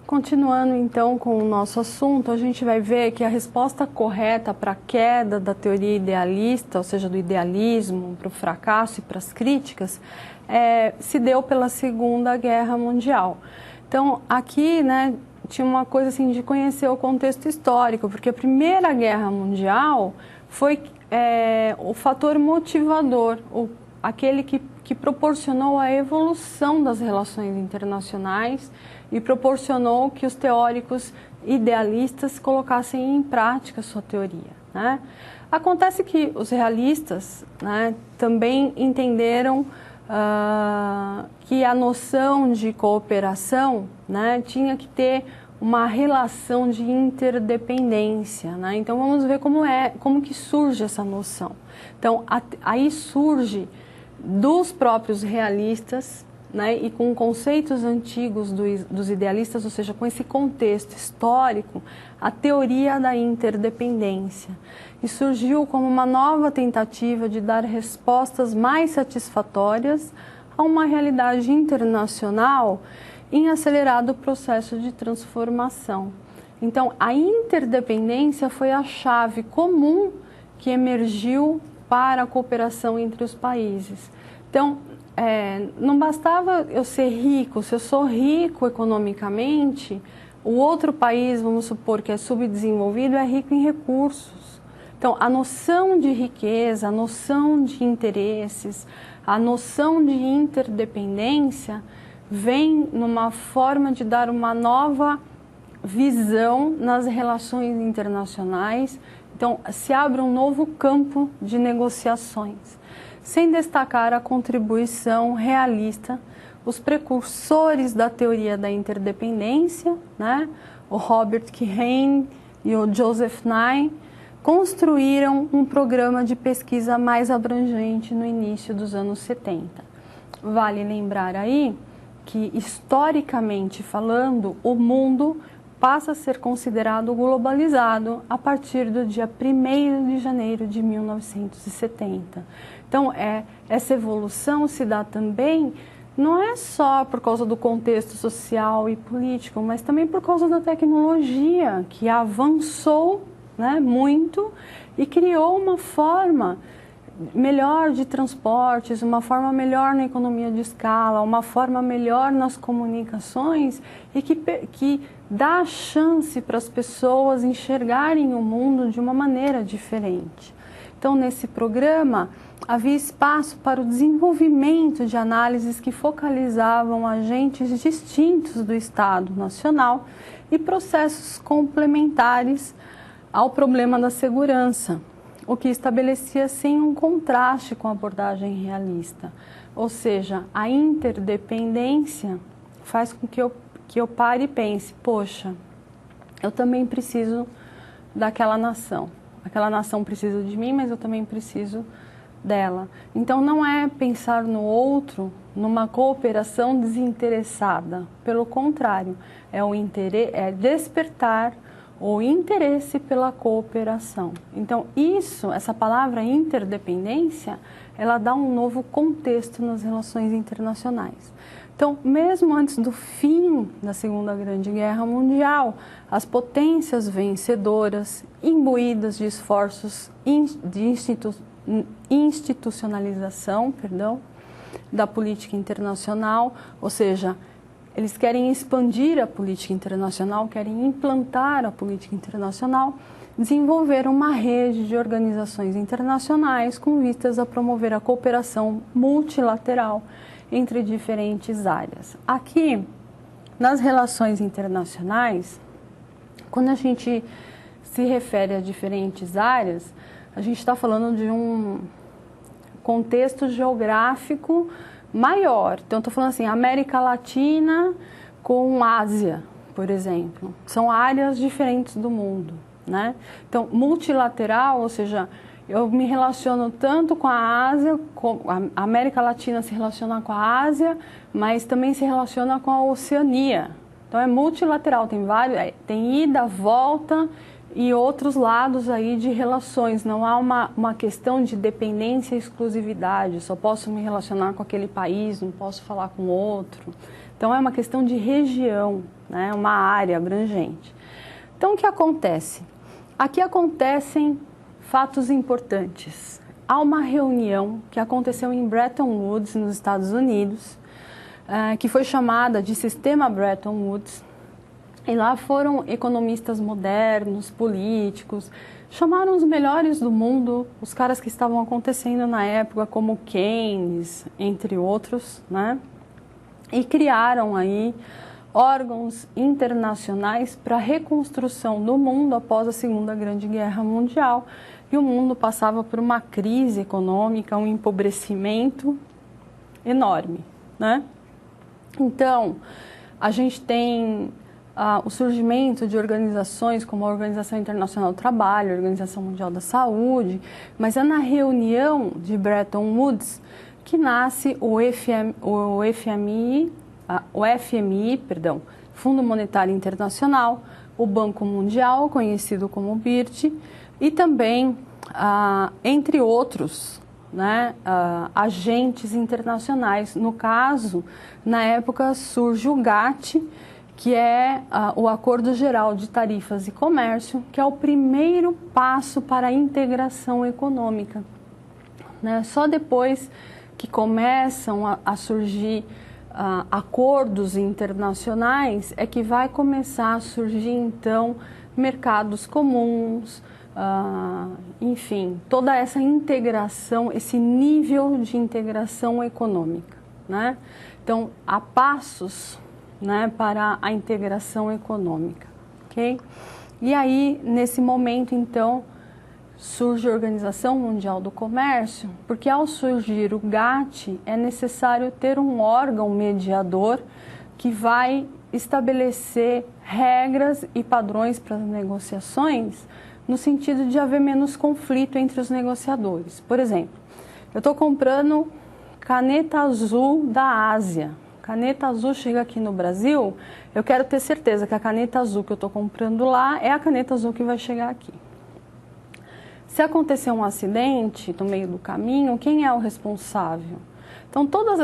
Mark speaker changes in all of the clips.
Speaker 1: Continuando então com o nosso assunto, a gente vai ver que a resposta correta para a queda da teoria idealista, ou seja, do idealismo, para o fracasso e para as críticas, se deu pela Segunda Guerra Mundial. Então, aqui, né, tinha uma coisa assim de conhecer o contexto histórico, porque a Primeira Guerra Mundial foi o fator motivador, aquele que proporcionou a evolução das relações internacionais e proporcionou que os teóricos idealistas colocassem em prática sua teoria, né? Acontece que os realistas, né, também entenderam que a noção de cooperação, né, tinha que ter uma relação de interdependência, né? Então vamos ver como que surge essa noção. Então aí surge dos próprios realistas, né, e com conceitos antigos dos idealistas, ou seja, com esse contexto histórico, a teoria da interdependência. E surgiu como uma nova tentativa de dar respostas mais satisfatórias a uma realidade internacional em acelerado processo de transformação. Então, a interdependência foi a chave comum que emergiu para a cooperação entre os países. Então, não bastava eu ser rico, se eu sou rico economicamente, o outro país, vamos supor que é subdesenvolvido, é rico em recursos. Então, a noção de riqueza, a noção de interesses, a noção de interdependência vem numa forma de dar uma nova visão nas relações internacionais. Então, se abre um novo campo de negociações, sem destacar a contribuição realista, os precursores da teoria da interdependência, né, o Robert Keane e o Joseph Nye, construíram um programa de pesquisa mais abrangente no início dos anos 70. Vale lembrar aí que, historicamente falando, o mundo passa a ser considerado globalizado a partir do dia 1º de janeiro de 1970. Então, essa evolução se dá também, não é só por causa do contexto social e político, mas também por causa da tecnologia, que avançou, né, muito e criou uma forma melhor de transportes, uma forma melhor na economia de escala, uma forma melhor nas comunicações e que dá chance para as pessoas enxergarem o mundo de uma maneira diferente. Então, nesse programa, havia espaço para o desenvolvimento de análises que focalizavam agentes distintos do Estado Nacional e processos complementares ao problema da segurança, o que estabelecia sim um contraste com a abordagem realista. Ou seja, a interdependência faz com que eu pare e pense, poxa, eu também preciso daquela nação. Aquela nação precisa de mim, mas eu também preciso dela. Então não é pensar no outro numa cooperação desinteressada. Pelo contrário, é despertar o interesse pela cooperação. Então essa palavra interdependência, ela dá um novo contexto nas relações internacionais. Então, mesmo antes do fim da Segunda Grande Guerra Mundial, as potências vencedoras, imbuídas de esforços de institucionalização, da política internacional, ou seja, eles querem expandir a política internacional, querem implantar a política internacional, desenvolveram uma rede de organizações internacionais com vistas a promover a cooperação multilateral entre diferentes áreas. Aqui, nas relações internacionais, quando a gente se refere a diferentes áreas, a gente está falando de um contexto geográfico maior. Então, estou falando assim, América Latina com Ásia, por exemplo. São áreas diferentes do mundo, né? Então, multilateral, ou seja, eu me relaciono tanto com a Ásia, a América Latina se relaciona com a Ásia, mas também se relaciona com a Oceania. Então, é multilateral, tem ida, volta e outros lados aí de relações. Não há uma questão de dependência e exclusividade, só posso me relacionar com aquele país, não posso falar com outro. Então é uma questão de região, né? Uma área abrangente. Então o que acontece? Aqui acontecem fatos importantes. Há uma reunião que aconteceu em Bretton Woods, nos Estados Unidos, que foi chamada de Sistema Bretton Woods. E lá foram economistas modernos, políticos, chamaram os melhores do mundo, os caras que estavam acontecendo na época, como Keynes, entre outros, né? E criaram aí órgãos internacionais para a reconstrução do mundo após a Segunda Grande Guerra Mundial. E o mundo passava por uma crise econômica, um empobrecimento enorme, né? Então, a gente tem o surgimento de organizações como a Organização Internacional do Trabalho, a Organização Mundial da Saúde, mas é na reunião de Bretton Woods que nasce o FMI, Fundo Monetário Internacional, o Banco Mundial, conhecido como BIRD, e também, entre outros, né, agentes internacionais. No caso, na época surge o GATT, que é o Acordo Geral de Tarifas e Comércio, que é o primeiro passo para a integração econômica, né? Só depois que começam a surgir acordos internacionais é que vai começar a surgir, então, mercados comuns, enfim, toda essa integração, esse nível de integração econômica, né? Então, há passos, né, para a integração econômica, ok? E aí, nesse momento, então, surge a Organização Mundial do Comércio, porque ao surgir o GATT, é necessário ter um órgão mediador que vai estabelecer regras e padrões para as negociações, no sentido de haver menos conflito entre os negociadores. Por exemplo, eu estou comprando caneta azul da Ásia. Caneta azul chega aqui no Brasil, eu quero ter certeza que a caneta azul que eu estou comprando lá é a caneta azul que vai chegar aqui. Se acontecer um acidente no meio do caminho, quem é o responsável? Então, todos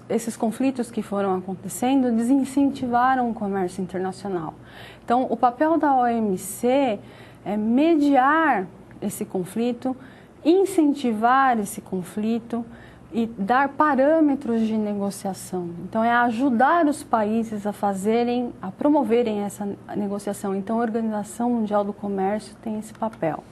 Speaker 1: esses conflitos que foram acontecendo desincentivaram o comércio internacional. Então, o papel da OMC é mediar esse conflito, incentivar esse conflito e dar parâmetros de negociação. Então, é ajudar os países a promoverem essa negociação. Então, a Organização Mundial do Comércio tem esse papel.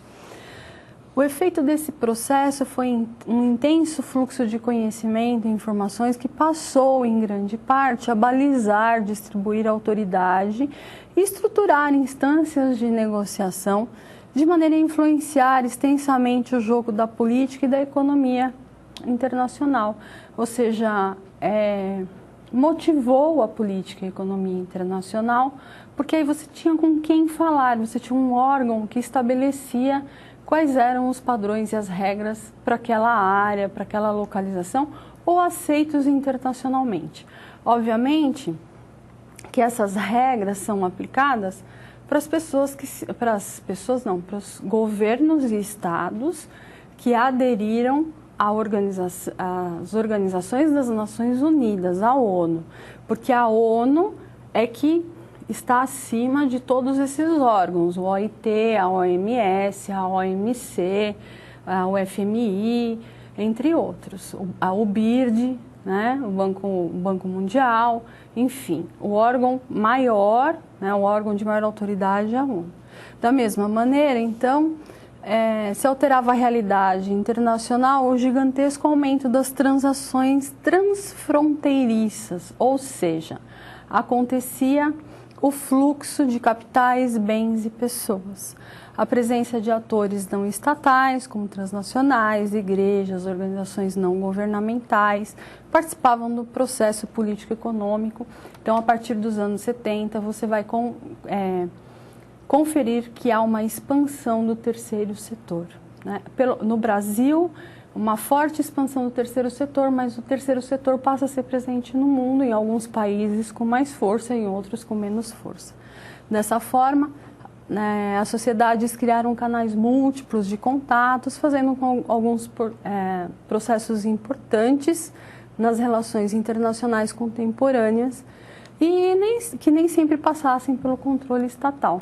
Speaker 1: O efeito desse processo foi um intenso fluxo de conhecimento e informações que passou, em grande parte, a balizar, distribuir autoridade e estruturar instâncias de negociação de maneira a influenciar extensamente o jogo da política e da economia internacional. Ou seja, motivou a política e a economia internacional, porque aí você tinha com quem falar, você tinha um órgão que estabelecia quais eram os padrões e as regras para aquela área, para aquela localização, ou aceitos internacionalmente. Obviamente que essas regras são aplicadas para os governos e estados que aderiram às organizações das Nações Unidas, a ONU, porque a ONU é que está acima de todos esses órgãos, o OIT, a OMS, a OMC, o FMI, entre outros, o BIRD, né, o Banco Mundial, enfim, o órgão maior, né, o órgão de maior autoridade é a ONU. Da mesma maneira, então, se alterava a realidade internacional o gigantesco aumento das transações transfronteiriças, ou seja, acontecia o fluxo de capitais, bens e pessoas. A presença de atores não estatais, como transnacionais, igrejas, organizações não governamentais, participavam do processo político-econômico. Então, a partir dos anos 70, você vai conferir que há uma expansão do terceiro setor, né? No Brasil, uma forte expansão do terceiro setor, mas o terceiro setor passa a ser presente no mundo, em alguns países com mais força, em outros com menos força. Dessa forma, as sociedades criaram canais múltiplos de contatos, fazendo com alguns processos importantes nas relações internacionais contemporâneas e que nem sempre passassem pelo controle estatal.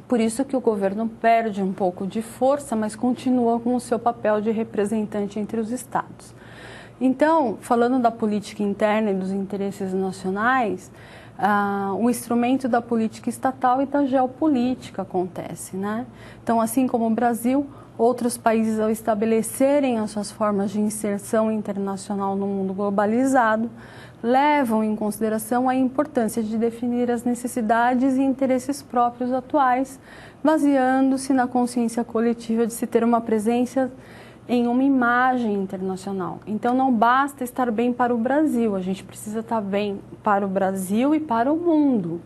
Speaker 1: Por isso que o governo perde um pouco de força, mas continua com o seu papel de representante entre os estados. Então, falando da política interna e dos interesses nacionais, o instrumento da política estatal e da geopolítica acontece, né? Então, assim como o Brasil, outros países, ao estabelecerem as suas formas de inserção internacional no mundo globalizado, levam em consideração a importância de definir as necessidades e interesses próprios atuais, baseando-se na consciência coletiva de se ter uma presença em uma imagem internacional. Então, não basta estar bem para o Brasil, a gente precisa estar bem para o Brasil e para o mundo.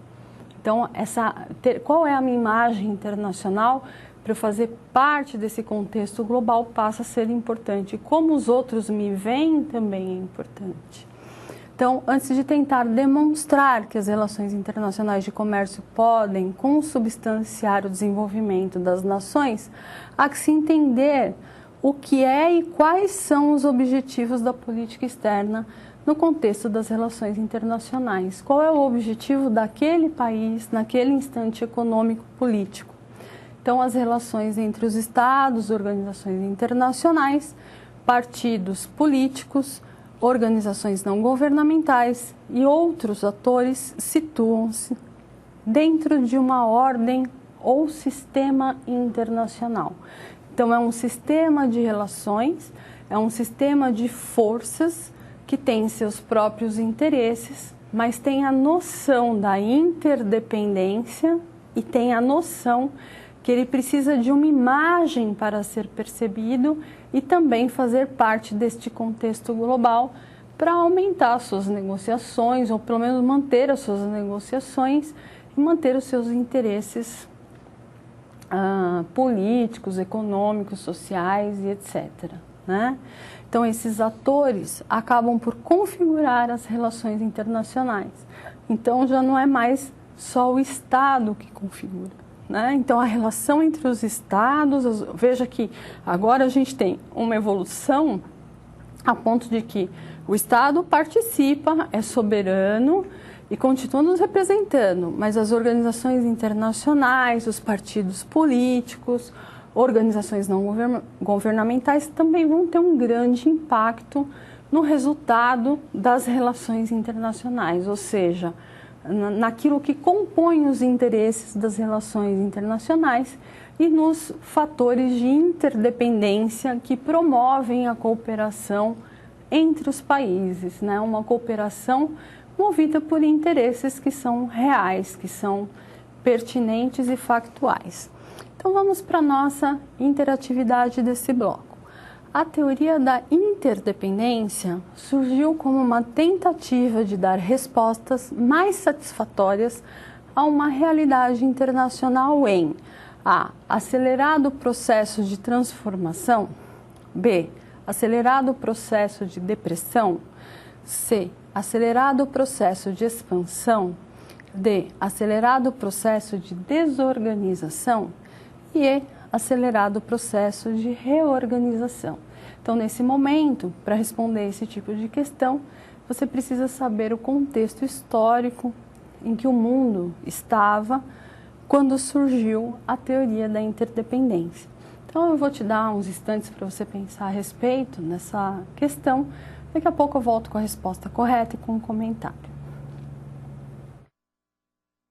Speaker 1: Então, qual é a minha imagem internacional para eu fazer parte desse contexto global passa a ser importante. Como os outros me veem também é importante. Então, antes de tentar demonstrar que as relações internacionais de comércio podem consubstanciar o desenvolvimento das nações, há que se entender o que é e quais são os objetivos da política externa no contexto das relações internacionais. Qual é o objetivo daquele país naquele instante econômico-político? Então, as relações entre os estados, organizações internacionais, partidos políticos, organizações não governamentais e outros atores situam-se dentro de uma ordem ou sistema internacional. Então, é um sistema de relações, é um sistema de forças que tem seus próprios interesses, mas tem a noção da interdependência e tem a noção que ele precisa de uma imagem para ser percebido e também fazer parte deste contexto global para aumentar suas negociações, ou pelo menos manter as suas negociações e manter os seus interesses políticos, econômicos, sociais e etc. Né? Então, esses atores acabam por configurar as relações internacionais. Então, já não é mais só o Estado que configura. Né? Então, a relação entre os Estados, veja que agora a gente tem uma evolução a ponto de que o Estado participa, é soberano e continua nos representando, mas as organizações internacionais, os partidos políticos, organizações não governamentais também vão ter um grande impacto no resultado das relações internacionais, ou seja, naquilo que compõe os interesses das relações internacionais e nos fatores de interdependência que promovem a cooperação entre os países, né? Uma cooperação movida por interesses que são reais, que são pertinentes e factuais. Então vamos para a nossa interatividade desse bloco. A teoria da interdependência surgiu como uma tentativa de dar respostas mais satisfatórias a uma realidade internacional em A. Acelerado processo de transformação. B. Acelerado processo de depressão. C. Acelerado processo de expansão. D. Acelerado processo de desorganização. E E. Acelerado processo de reorganização. Então, nesse momento, para responder esse tipo de questão, você precisa saber o contexto histórico em que o mundo estava quando surgiu a teoria da interdependência. Então, eu vou te dar uns instantes para você pensar a respeito dessa questão. Daqui a pouco eu volto com a resposta correta e com um comentário.